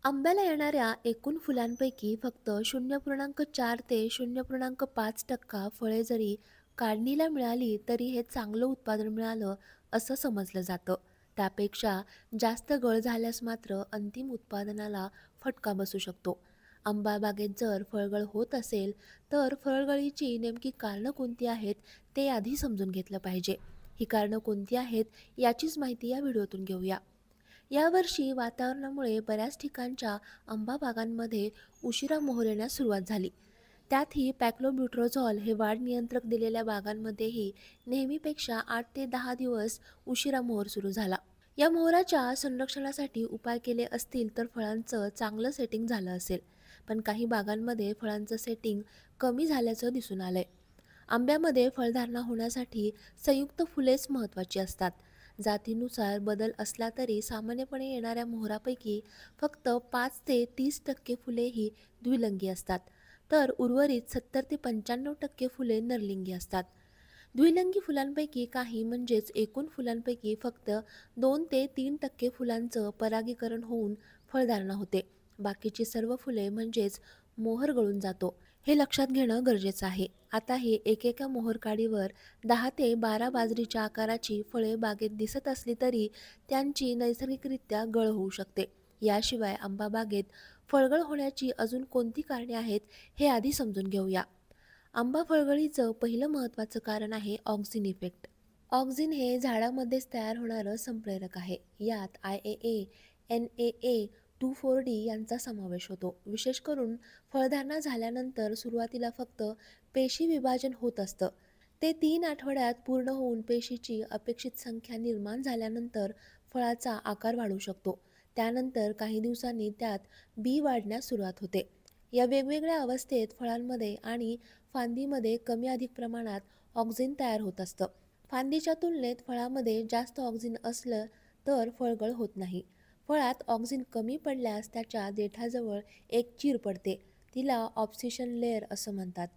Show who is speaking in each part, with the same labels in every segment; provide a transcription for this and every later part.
Speaker 1: आंब्याला येणाऱ्या एकूण फुलांपैकी फक्त 0.4 ते 0.5% फळे जरी काढणीला मिळाली तरी हे चांगलं उत्पादन मिळालं असं समजलं जातं. त्यापेक्षा जास्त गळ झाल्यास मात्र अंतिम उत्पादनाला फटका बसू शकतो. आंबा बागेत जर फळगळ होत असेल तर फळगळीची नेमकी कारणं कोणती आहेत ते आधी समजून घेतलं पाहिजे. ही कारणं कोणती आहेत याचीच माहिती या व्हिडिओतून घेऊया. यावर्षी वातावरणामुळे बऱ्याच ठिकाणच्या आंबा बागांमध्ये उशिरा मोहर येण्यास सुरुवात झाली. त्यातही पॅक्लोब्युट्रोझॉल हे वाढ नियंत्रक दिलेल्या बागांमध्येही नेहमीपेक्षा 8 ते 10 दिवस उशिरा मोहर सुरू झाला. या मोहराच्या संरक्षणासाठी उपाय केले असतील तर फळांचं चांगलं सेटिंग झालं असेल, पण काही बागांमध्ये फळांचं सेटिंग कमी झाल्याचं दिसून आलंय. आंब्यामध्ये फळधारणा होण्यासाठी संयुक्त फुलेच महत्त्वाची असतात. जातीनुसार बदल असला तरी सामान्यपणे येणाऱ्या मोहरापैकी फक्त 5 ते 30% फुले ही द्विलिंगी असतात, तर उर्वरित 70 ते 95% फुले नरलिंगी असतात. द्विलिंगी फुलांपैकी काही म्हणजेच एकूण फुलांपैकी फक्त 2 ते 3% फुलांचं परागीकरण होऊन फळधारणा होते. बाकीची सर्व फुले म्हणजेच मोहर गळून जातो. हे लक्षात घेणं गरजेचं आहे. आता ही एकेका मोहरकाडीवर 10 ते 12 बाजरीच्या आकाराची फळे बागेत दिसत असली तरी त्यांची नैसर्गिकरित्या गळ होऊ शकते. याशिवाय आंबा बागेत फळगळ होण्याची अजून कोणती कारणे आहेत हे आधी समजून घेऊया. आंबा फळगळीचं पहिलं महत्त्वाचं कारण आहे ऑक्झिन इफेक्ट. ऑक्झिन हे झाडामध्येच तयार होणारं संप्रेरक आहे. यात IAA, NAA, 2,4-D यांचा समावेश होतो. विशेष करून फळधारणा झाल्यानंतर सुरुवातीला फक्त पेशी विभाजन होत असतं. ते 3 आठवड्यात पूर्ण होऊन पेशीची अपेक्षित संख्या निर्माण झाल्यानंतर फळाचा आकार वाढू शकतो. त्यानंतर काही दिवसांनी त्यात बी वाढण्यास सुरुवात होते. या वेगवेगळ्या अवस्थेत फळांमध्ये आणि फांदीमध्ये कमी अधिक प्रमाणात ऑक्झिन तयार होत असतं. फांदीच्या तुलनेत फळामध्ये जास्त ऑक्झिन असलं तर फळगळ होत नाही. फळात ऑक्झिन कमी पडल्यास त्याच्या देठाजवळ एक चीर पडते. तिला ऑब्सिशन लेयर असं म्हणतात.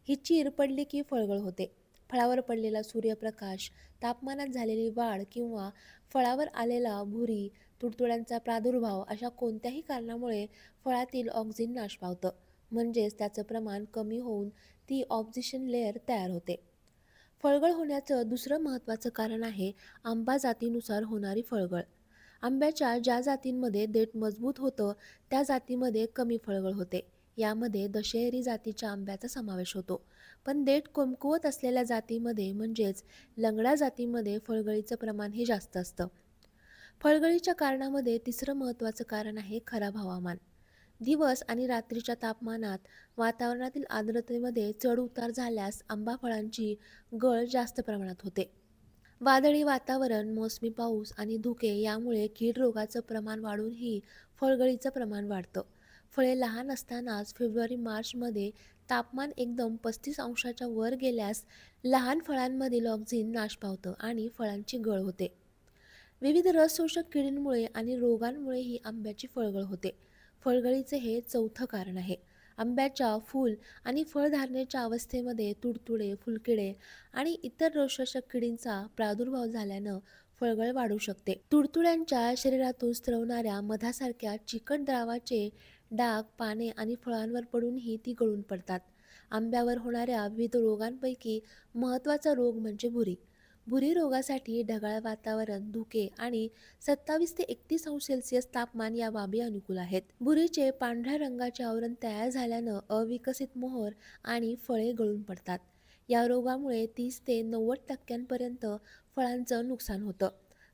Speaker 1: ही चीर पडली की फळगळ होते. फळावर पडलेला सूर्यप्रकाश, तापमानात झालेली वाढ किंवा फळावर आलेला भुरी, तुडतुड्यांचा प्रादुर्भाव अशा कोणत्याही कारणामुळे फळातील ऑक्झिन नाश पावतं. म्हणजेच त्याचं प्रमाण कमी होऊन ती ऑब्सिशन लेयर तयार होते. फळगळ होण्याचं दुसरं महत्त्वाचं कारण आहे आंबा जातीनुसार होणारी फळगळ. आंब्याच्या ज्या जातींमध्ये देठ मजबूत होतं त्या जातीमध्ये कमी फळगळ होते. यामध्ये दशेरी जातीच्या आंब्याचा समावेश होतो. पण देठ कमकुवत असलेल्या जातीमध्ये म्हणजेच लंगडा जातीमध्ये फळगळीचं प्रमाण हे जास्त असतं. फळगळीच्या कारणामध्ये तिसरं महत्त्वाचं कारण आहे खराब हवामान. दिवस आणि रात्रीच्या तापमानात, वातावरणातील आर्द्रतेमध्ये चढ उतार झाल्यास आंबा फळांची गळ जास्त प्रमाणात होते. वादळी वातावरण, मोसमी पाऊस आणि धुके यामुळे कीड रोगाचं प्रमाण वाढूनही फळगळीचं प्रमाण वाढतं. फळे लहान असतानाच फेब्रुवारी-मार्चमध्ये तापमान एकदम 35 अंशाच्या वर गेल्यास लहान फळांमधील ऑक्झिन नाश पावतं आणि फळांची गळ होते. विविध रस शोषक किडींमुळे आणि रोगांमुळेही आंब्याची फळगळ होते. फळगळीचे हे चौथं कारण आहे. आंब्याच्या फूल आणि फळधारणेच्या अवस्थेमध्ये तुडतुडे, फुलकिडे आणि इतर रसशोषक किडींचा प्रादुर्भाव झाल्यानं फळगळ वाढू शकते. तुडतुड्यांच्या शरीरातून स्रवणाऱ्या मधासारख्या चिकट द्रावाचे डाग पाने आणि फळांवर पडूनही ती गळून पडतात. आंब्यावर होणाऱ्या विविध रोगांपैकी महत्त्वाचा रोग म्हणजे भुरी. भुरी रोगासाठी ढगाळ वातावरण, धुके आणि 27 ते 31 अंश सेल्सिअस तापमान या बाबी अनुकूल आहेत. भुरीचे पांढऱ्या रंगाचे आवरण तयार झाल्यानं अविकसित मोहर आणि फळे गळून पडतात. या रोगामुळे 30 ते 90% फळांचं नुकसान होतं.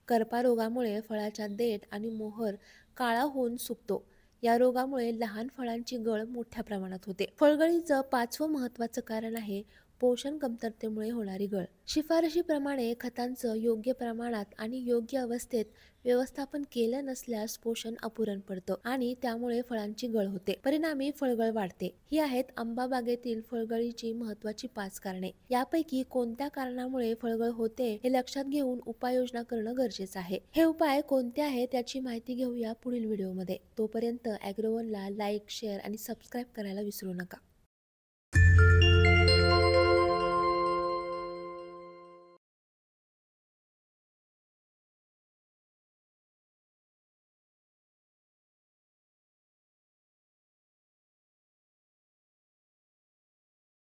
Speaker 1: करपा रोगामुळे फळाच्या देठ आणि मोहर काळा होऊन सुकतो. या रोगामुळे लहान फळांची गळ मोठ्या प्रमाणात होते. फळगळीचं पाचवं महत्त्वाचं कारण आहे पोषण कमतरतेमुळे होणारी गळ. शिफारशीप्रमाणे खतांचं योग्य प्रमाणात आणि योग्य अवस्थेत व्यवस्थापन केलं नसल्यास पोषण अपुरं पडतं आणि त्यामुळे फळांची गळ होते. परिणामी फळगळ वाढते. ही आहेत आंबा बागेतील फळगळीची महत्त्वाची 5 कारणे. यापैकी कोणत्या कारणामुळे फळगळ होते हे लक्षात घेऊन उपाययोजना करणं गरजेचं आहे. हे उपाय कोणते आहेत याची माहिती घेऊया पुढील व्हिडिओमध्ये. तोपर्यंत ॲग्रोवनला लाईक, शेअर आणि सबस्क्राईब करायला विसरू नका.